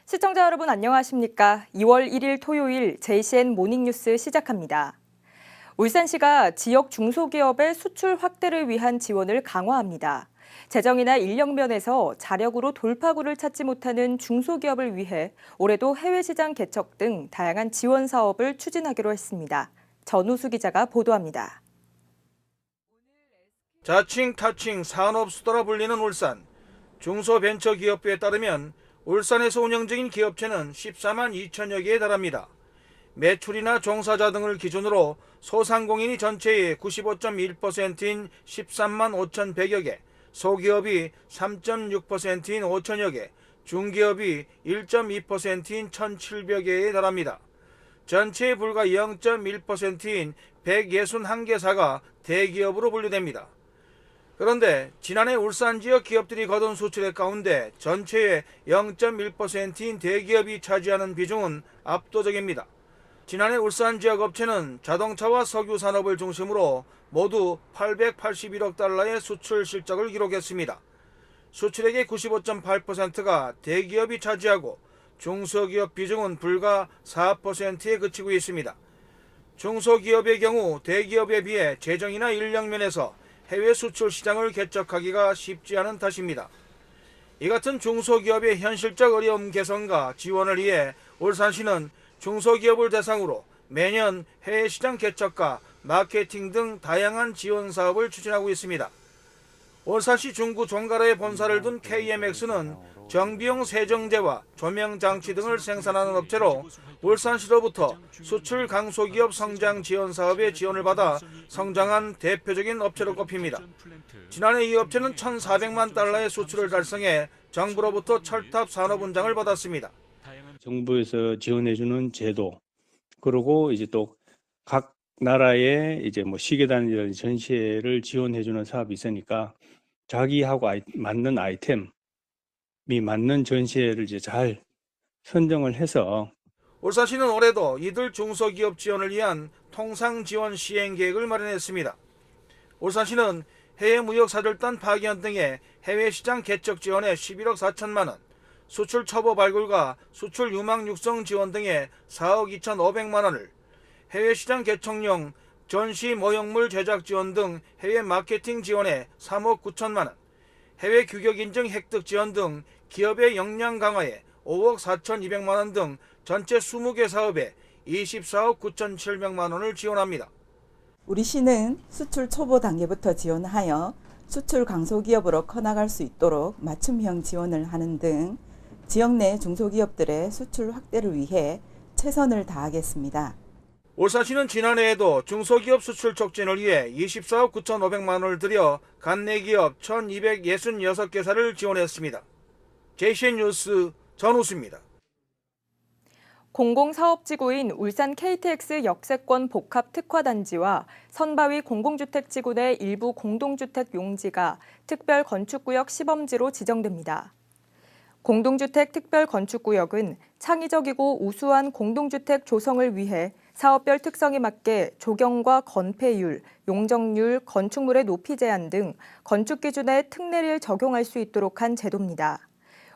시청자 여러분 안녕하십니까? 2월 1일 토요일 JCN 모닝뉴스 시작합니다. 울산시가 지역 중소기업의 수출 확대를 위한 지원을 강화합니다. 재정이나 인력 면에서 자력으로 돌파구를 찾지 못하는 중소기업을 위해 올해도 해외시장 개척 등 다양한 지원 사업을 추진하기로 했습니다. 전우수 기자가 보도합니다. 자칭 타칭 산업수도라 불리는 울산. 중소벤처기업부에 따르면 울산에서 운영 중인 기업체는 14만 2천여 개에 달합니다. 매출이나 종사자 등을 기준으로 소상공인이 전체의 95.1%인 13만 5,100여 개, 소기업이 3.6%인 5천여 개, 중기업이 1.2%인 1,700개에 달합니다. 전체의 불과 0.1%인 161개사가 대기업으로 분류됩니다. 그런데 지난해 울산 지역 기업들이 거둔 수출액 가운데 전체의 0.1%인 대기업이 차지하는 비중은 압도적입니다. 지난해 울산 지역 업체는 자동차와 석유 산업을 중심으로 모두 881억 달러의 수출 실적을 기록했습니다. 수출액의 95.8%가 대기업이 차지하고 중소기업 비중은 불과 4%에 그치고 있습니다. 중소기업의 경우 대기업에 비해 재정이나 인력 면에서 해외 수출 시장을 개척하기가 쉽지 않은 탓입니다. 이 같은 중소기업의 현실적 어려움 개선과 지원을 위해 울산시는 중소기업을 대상으로 매년 해외 시장 개척과 마케팅 등 다양한 지원 사업을 추진하고 있습니다. 울산시 중구 종가로에 본사를 둔 KMX는 정비용 세정제와 조명장치 등을 생산하는 업체로 울산시로부터 수출 강소기업 성장 지원 사업에 지원을 받아 성장한 대표적인 업체로 꼽힙니다. 지난해 이 업체는 1,400만 달러의 수출을 달성해 정부로부터 철탑 산업훈장을 받았습니다. 정부에서 지원해주는 제도, 그리고 이제 또 각 나라의 이제 뭐 시계단이라든지 전시회를 지원해주는 사업이 있으니까 자기하고 맞는 아이템이 맞는 전시회를 이제 잘 선정을 해서 울산시는 올해도 이들 중소기업 지원을 위한 통상 지원 시행 계획을 마련했습니다. 울산시는 해외 무역사절단 파견 등의 해외 시장 개척 지원에 11억 4천만 원, 수출 초보 발굴과 수출 유망 육성 지원 등의 4억 2,500만 원을, 해외 시장 개척용 전시 모형물 제작 지원 등 해외 마케팅 지원에 3억 9천만 원, 해외 규격 인증 획득 지원 등 기업의 역량 강화에 5억 4,200만 원 등 전체 20개 사업에 24억 9,700만 원을 지원합니다. 우리 시는 수출 초보 단계부터 지원하여 수출 강소기업으로 커나갈 수 있도록 맞춤형 지원을 하는 등 지역 내 중소기업들의 수출 확대를 위해 최선을 다하겠습니다. 울산시는 지난해에도 중소기업 수출 촉진을 위해 24억 9,500만 원을 들여 간내기업 1,266개사를 지원했습니다. JCN 뉴스 전우수입니다. 공공사업지구인 울산 KTX 역세권 복합특화단지와 선바위 공공주택지구 내 일부 공동주택 용지가 특별건축구역 시범지로 지정됩니다. 공동주택 특별건축구역은 창의적이고 우수한 공동주택 조성을 위해 사업별 특성에 맞게 조경과 건폐율, 용적률, 건축물의 높이 제한 등 건축 기준에 특례를 적용할 수 있도록 한 제도입니다.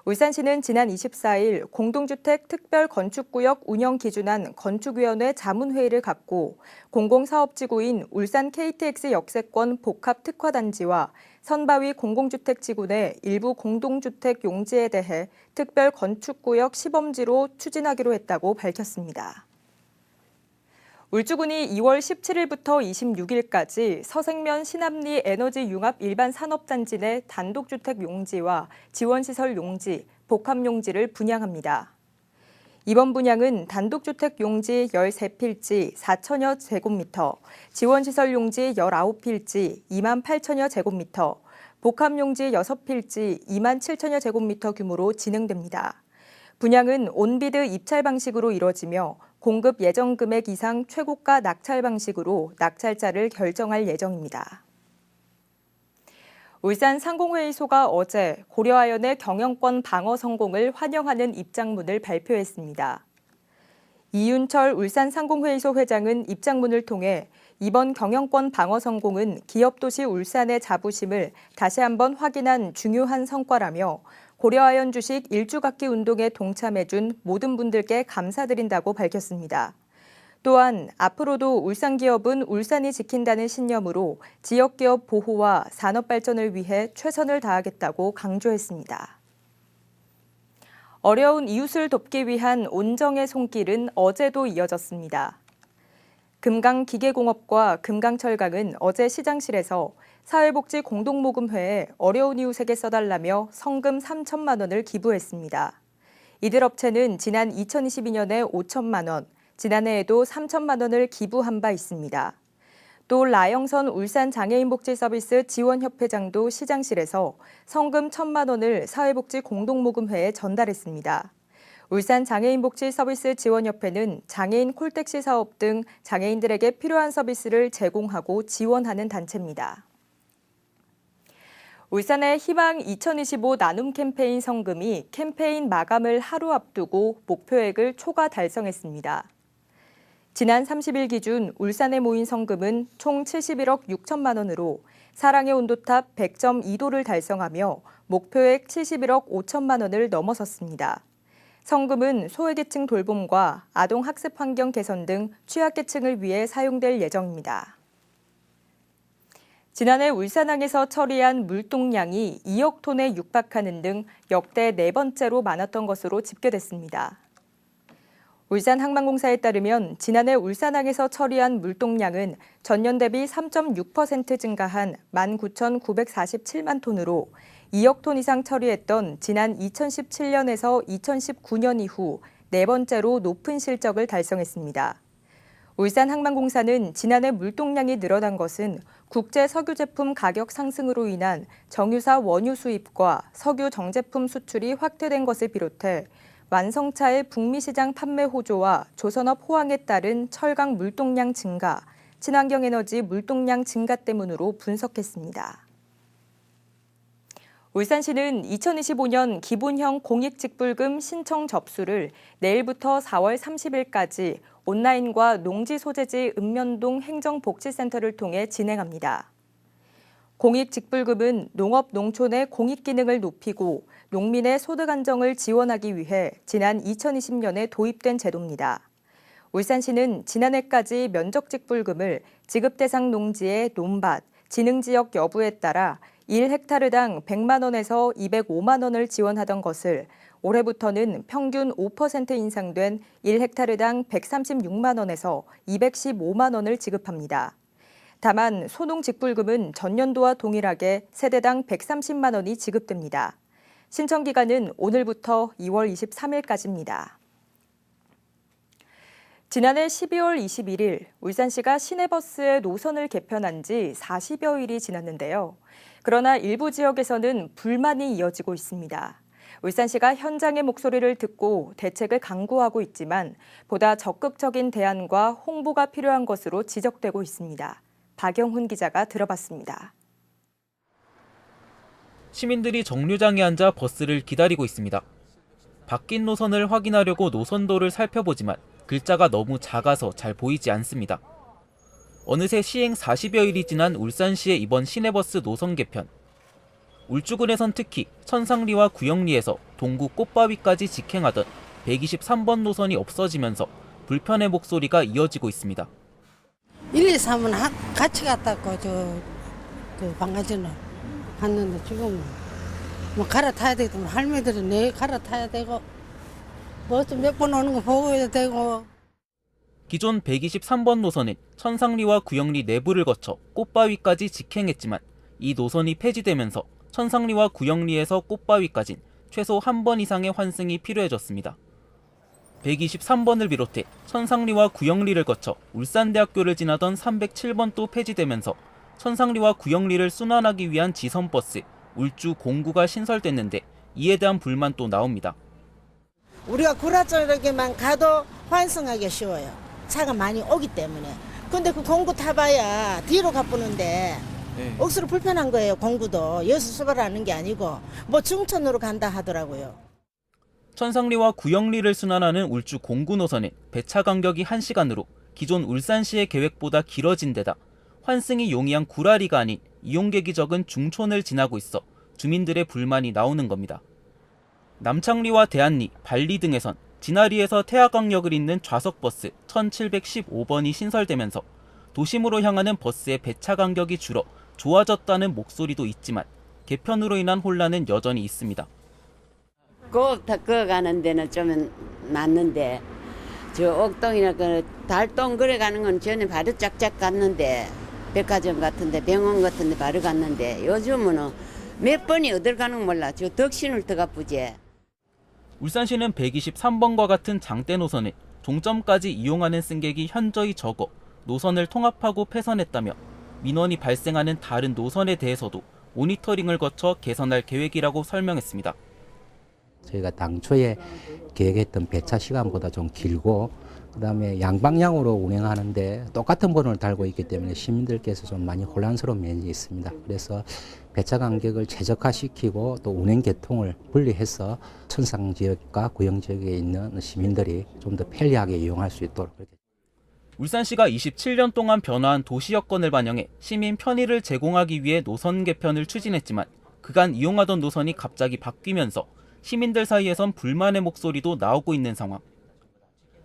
울산시는 지난 24일 공동주택 특별건축구역 운영기준안 건축위원회 자문회의를 갖고 공공사업지구인 울산 KTX 역세권 복합특화단지와 선바위 공공주택지구 내 일부 공동주택 용지에 대해 특별건축구역 시범지로 추진하기로 했다고 밝혔습니다. 울주군이 2월 17일부터 26일까지 서생면 신암리 에너지융합 일반산업단지 내 단독주택 용지와 지원시설 용지, 복합용지를 분양합니다. 이번 분양은 단독주택 용지 13필지 4천여 제곱미터, 지원시설 용지 19필지 2만 8천여 제곱미터, 복합용지 6필지 2만 7천여 제곱미터 규모로 진행됩니다. 분양은 온비드 입찰 방식으로 이뤄지며 공급 예정 금액 이상 최고가 낙찰 방식으로 낙찰자를 결정할 예정입니다. 울산 상공회의소가 어제 고려아연의 경영권 방어 성공을 환영하는 입장문을 발표했습니다. 이윤철 울산상공회의소 회장은 입장문을 통해 이번 경영권 방어 성공은 기업도시 울산의 자부심을 다시 한번 확인한 중요한 성과라며 고려아연 주식 일주각기 운동에 동참해준 모든 분들께 감사드린다고 밝혔습니다. 또한 앞으로도 울산기업은 울산이 지킨다는 신념으로 지역기업 보호와 산업발전을 위해 최선을 다하겠다고 강조했습니다. 어려운 이웃을 돕기 위한 온정의 손길은 어제도 이어졌습니다. 금강기계공업과 금강철강은 어제 시장실에서 사회복지 공동모금회에 어려운 이웃에게 써달라며 성금 3천만 원을 기부했습니다. 이들 업체는 지난 2022년에 5천만 원, 지난해에도 3천만 원을 기부한 바 있습니다. 또 라영선 울산장애인복지서비스 지원협회장도 시장실에서 성금 1천만 원을 사회복지 공동모금회에 전달했습니다. 울산장애인복지서비스 지원협회는 장애인 콜택시 사업 등 장애인들에게 필요한 서비스를 제공하고 지원하는 단체입니다. 울산의 희망 2025 나눔 캠페인 성금이 캠페인 마감을 하루 앞두고 목표액을 초과 달성했습니다. 지난 30일 기준 울산에 모인 성금은 총 71억 6천만 원으로 사랑의 온도탑 100.2도를 달성하며 목표액 71억 5천만 원을 넘어섰습니다. 성금은 소외계층 돌봄과 아동 학습 환경 개선 등 취약계층을 위해 사용될 예정입니다. 지난해 울산항에서 처리한 물동량이 2억 톤에 육박하는 등 역대 4번째로 많았던 것으로 집계됐습니다. 울산항만공사에 따르면 지난해 울산항에서 처리한 물동량은 전년 대비 3.6% 증가한 19,947만 톤으로 2억 톤 이상 처리했던 지난 2017년에서 2019년 이후 4번째로 높은 실적을 달성했습니다. 울산항만공사는 지난해 물동량이 늘어난 것은 국제 석유 제품 가격 상승으로 인한 정유사 원유 수입과 석유 정제품 수출이 확대된 것을 비롯해 완성차의 북미 시장 판매 호조와 조선업 호황에 따른 철강 물동량 증가, 친환경 에너지 물동량 증가 때문으로 분석했습니다. 울산시는 2025년 기본형 공익직불금 신청 접수를 내일부터 4월 30일까지 온라인과 농지 소재지 읍면동 행정복지센터를 통해 진행합니다. 공익직불금은 농업, 농촌의 공익기능을 높이고 농민의 소득 안정을 지원하기 위해 지난 2020년에 도입된 제도입니다. 울산시는 지난해까지 면적직불금을 지급 대상 농지의 논밭, 진흥지역 여부에 따라 1헥타르당 100만 원에서 205만 원을 지원하던 것을 올해부터는 평균 5% 인상된 1헥타르당 136만 원에서 215만 원을 지급합니다. 다만 소농직불금은 전년도와 동일하게 세대당 130만 원이 지급됩니다. 신청 기간은 오늘부터 2월 23일까지입니다. 지난해 12월 21일 울산시가 시내버스의 노선을 개편한 지 40여일이 지났는데요. 그러나 일부 지역에서는 불만이 이어지고 있습니다. 울산시가 현장의 목소리를 듣고 대책을 강구하고 있지만 보다 적극적인 대안과 홍보가 필요한 것으로 지적되고 있습니다. 박영훈 기자가 들어봤습니다. 시민들이 정류장에 앉아 버스를 기다리고 있습니다. 바뀐 노선을 확인하려고 노선도를 살펴보지만 글자가 너무 작아서 잘 보이지 않습니다. 어느새 시행 40여일이 지난 울산시의 이번 시내버스 노선 개편. 울주군에선 특히 천상리와 구영리에서 동구 꽃바위까지 직행하던 123번 노선이 없어지면서 불편의 목소리가 이어지고 있습니다. 1, 2, 3은 같이 갔다고 방가전을 갔는데 지금 뭐 갈아타야 되고 할머니들은 내 갈아타야 되고 버스 몇 번 오는 거 보고 해야 되고. 기존 123번 노선은 천상리와 구영리 내부를 거쳐 꽃바위까지 직행했지만 이 노선이 폐지되면서 천상리와 구영리에서 꽃바위까진 최소 한 번 이상의 환승이 필요해졌습니다. 123번을 비롯해 천상리와 구영리를 거쳐 울산대학교를 지나던 307번도 폐지되면서 천상리와 구영리를 순환하기 위한 지선버스 울주 공구가 신설됐는데 이에 대한 불만도 나옵니다. 우리가 구라 쪽에만 가도 환승하기 쉬워요. 차가 많이 오기 때문에. 근데 그 공구 타봐야 뒤로 가쁘는데 억수로 불편한 거예요. 공구도 여기서 출발하는 게 아니고 뭐 중천으로 간다 하더라고요. 천상리와 구영리를 순환하는 울주 공구 노선은 배차 간격이 1시간으로 기존 울산시의 계획보다 길어진 데다 환승이 용이한 구라리가 아닌 이용객이 적은 중촌을 지나고 있어 주민들의 불만이 나오는 겁니다. 남창리와 대안리, 발리 등에선 진아리에서 태화강역을 잇는 좌석버스 1715번이 신설되면서 도심으로 향하는 버스의 배차 간격이 줄어 좋아졌다는 목소리도 있지만 개편으로 인한 혼란은 여전히 있습니다. 그거 가는 데는 좀 낫는데 저 옥동이나 그 달동 그래 가는 건 전에 바로 짝짝 갔는데 백화점 같은데 병원 같은데 바로 갔는데 요즘은 몇 번이 어딜 가는 거 몰라. 저 덕신을 더 가쁘지. 울산시는 123번과 같은 장대 노선을 종점까지 이용하는 승객이 현저히 적어 노선을 통합하고 폐선했다며 민원이 발생하는 다른 노선에 대해서도 모니터링을 거쳐 개선할 계획이라고 설명했습니다. 저희가 당초에 계획했던 배차 시간보다 좀 길고 그다음에 양방향으로 운행하는데 똑같은 번호를 달고 있기 때문에 시민들께서 좀 많이 혼란스러운 면이 있습니다. 그래서 배차 간격을 최적화시키고 또 운행 계통을 분리해서 천상 지역과 구형 지역에 있는 시민들이 좀 더 편리하게 이용할 수 있도록 그렇게. 울산시가 27년 동안 변화한 도시 여건을 반영해 시민 편의를 제공하기 위해 노선 개편을 추진했지만 그간 이용하던 노선이 갑자기 바뀌면서 시민들 사이에선 불만의 목소리도 나오고 있는 상황.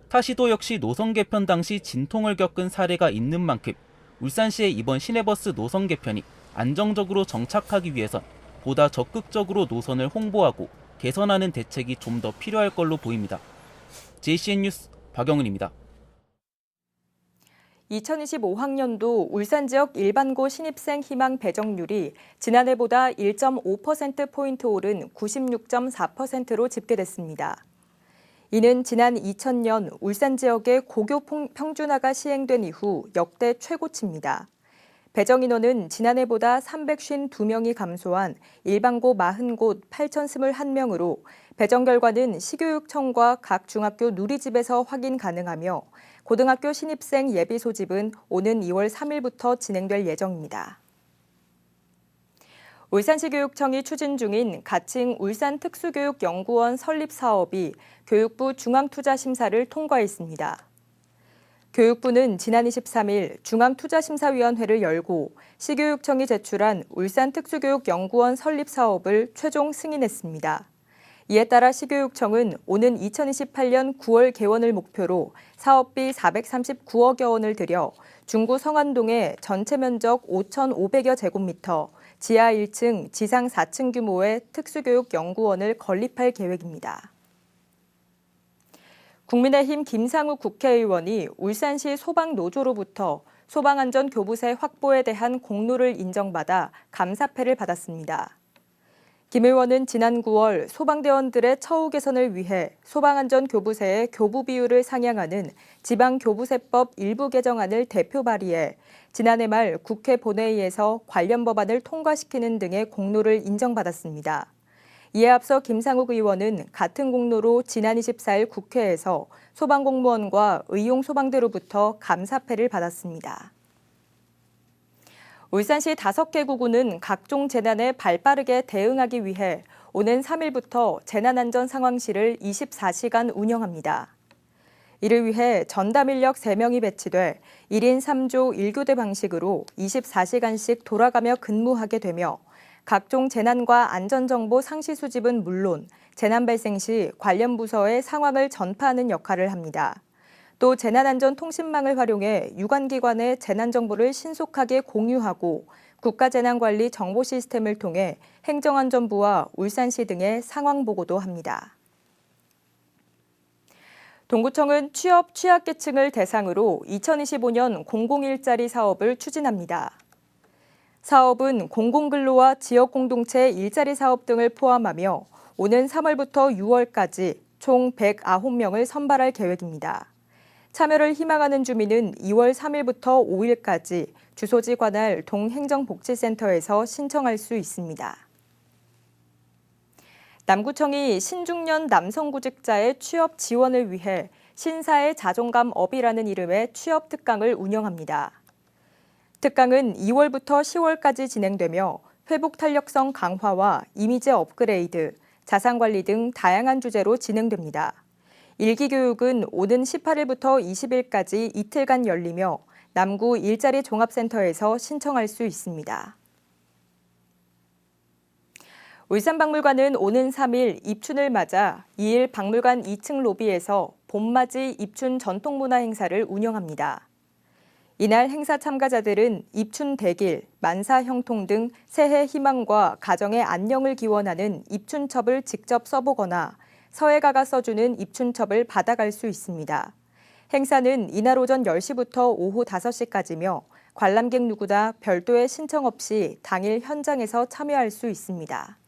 타시도 역시 노선 개편 당시 진통을 겪은 사례가 있는 만큼 울산시의 이번 시내버스 노선 개편이 안정적으로 정착하기 위해선 보다 적극적으로 노선을 홍보하고 개선하는 대책이 좀 더 필요할 걸로 보입니다. JCN 뉴스 박영은입니다. 2025학년도 울산 지역 일반고 신입생 희망 배정률이 지난해보다 1.5%포인트 오른 96.4%로 집계됐습니다. 이는 지난 2000년 울산 지역의 고교 평준화가 시행된 이후 역대 최고치입니다. 배정 인원은 지난해보다 352명이 감소한 일반고 40곳 8,021명으로 배정 결과는 시교육청과 각 중학교 누리집에서 확인 가능하며 고등학교 신입생 예비 소집은 오는 2월 3일부터 진행될 예정입니다. 울산시 교육청이 추진 중인 가칭 울산특수교육연구원 설립 사업이 교육부 중앙투자심사를 통과했습니다. 교육부는 지난 23일 중앙투자심사위원회를 열고 시교육청이 제출한 울산특수교육연구원 설립 사업을 최종 승인했습니다. 이에 따라 시교육청은 오는 2028년 9월 개원을 목표로 사업비 439억여 원을 들여 중구 성안동에 전체 면적 5,500여 제곱미터, 지하 1층, 지상 4층 규모의 특수교육연구원을 건립할 계획입니다. 국민의힘 김상우 국회의원이 울산시 소방노조로부터 소방안전교부세 확보에 대한 공로를 인정받아 감사패를 받았습니다. 김 의원은 지난 9월 소방대원들의 처우 개선을 위해 소방안전교부세의 교부 비율을 상향하는 지방교부세법 일부 개정안을 대표 발의해 지난해 말 국회 본회의에서 관련 법안을 통과시키는 등의 공로를 인정받았습니다. 이에 앞서 김상욱 의원은 같은 공로로 지난 24일 국회에서 소방공무원과 의용소방대로부터 감사패를 받았습니다. 울산시 5개 구군은 각종 재난에 발빠르게 대응하기 위해 오는 3일부터 재난안전상황실을 24시간 운영합니다. 이를 위해 전담인력 3명이 배치돼 1인 3조 1교대 방식으로 24시간씩 돌아가며 근무하게 되며 각종 재난과 안전정보 상시 수집은 물론 재난 발생 시 관련 부서에 상황을 전파하는 역할을 합니다. 또 재난안전통신망을 활용해 유관기관의 재난정보를 신속하게 공유하고 국가재난관리 정보 시스템을 통해 행정안전부와 울산시 등의 상황보고도 합니다. 동구청은 취업 취약계층을 대상으로 2025년 공공일자리 사업을 추진합니다. 사업은 공공근로와 지역공동체 일자리 사업 등을 포함하며 오는 3월부터 6월까지 총 109명을 선발할 계획입니다. 참여를 희망하는 주민은 2월 3일부터 5일까지 주소지 관할 동행정복지센터에서 신청할 수 있습니다. 남구청이 신중년 남성구직자의 취업 지원을 위해 신사의 자존감 업이라는 이름의 취업 특강을 운영합니다. 특강은 2월부터 10월까지 진행되며 회복 탄력성 강화와 이미지 업그레이드, 자산관리 등 다양한 주제로 진행됩니다. 일기 교육은 오는 18일부터 20일까지 이틀간 열리며 남구 일자리 종합센터에서 신청할 수 있습니다. 울산박물관은 오는 3일 입춘을 맞아 2일 박물관 2층 로비에서 봄맞이 입춘 전통문화 행사를 운영합니다. 이날 행사 참가자들은 입춘 대길, 만사 형통 등 새해 희망과 가정의 안녕을 기원하는 입춘첩을 직접 써보거나 서예가가 써주는 입춘첩을 받아갈 수 있습니다. 행사는 이날 오전 10시부터 오후 5시까지며 관람객 누구나 별도의 신청 없이 당일 현장에서 참여할 수 있습니다.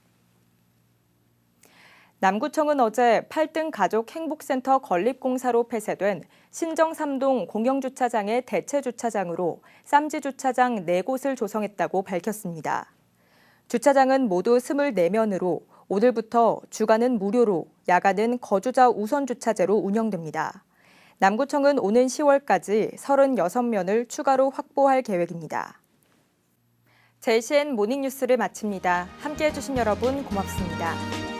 남구청은 어제 8등 가족 행복센터 건립공사로 폐쇄된 신정 3동 공영주차장의 대체주차장으로 쌈지주차장 4곳을 조성했다고 밝혔습니다. 주차장은 모두 24면으로 오늘부터 주간은 무료로 야간은 거주자 우선주차제로 운영됩니다. 남구청은 오는 10월까지 36면을 추가로 확보할 계획입니다. JCN 모닝뉴스를 마칩니다. 함께해 주신 여러분 고맙습니다.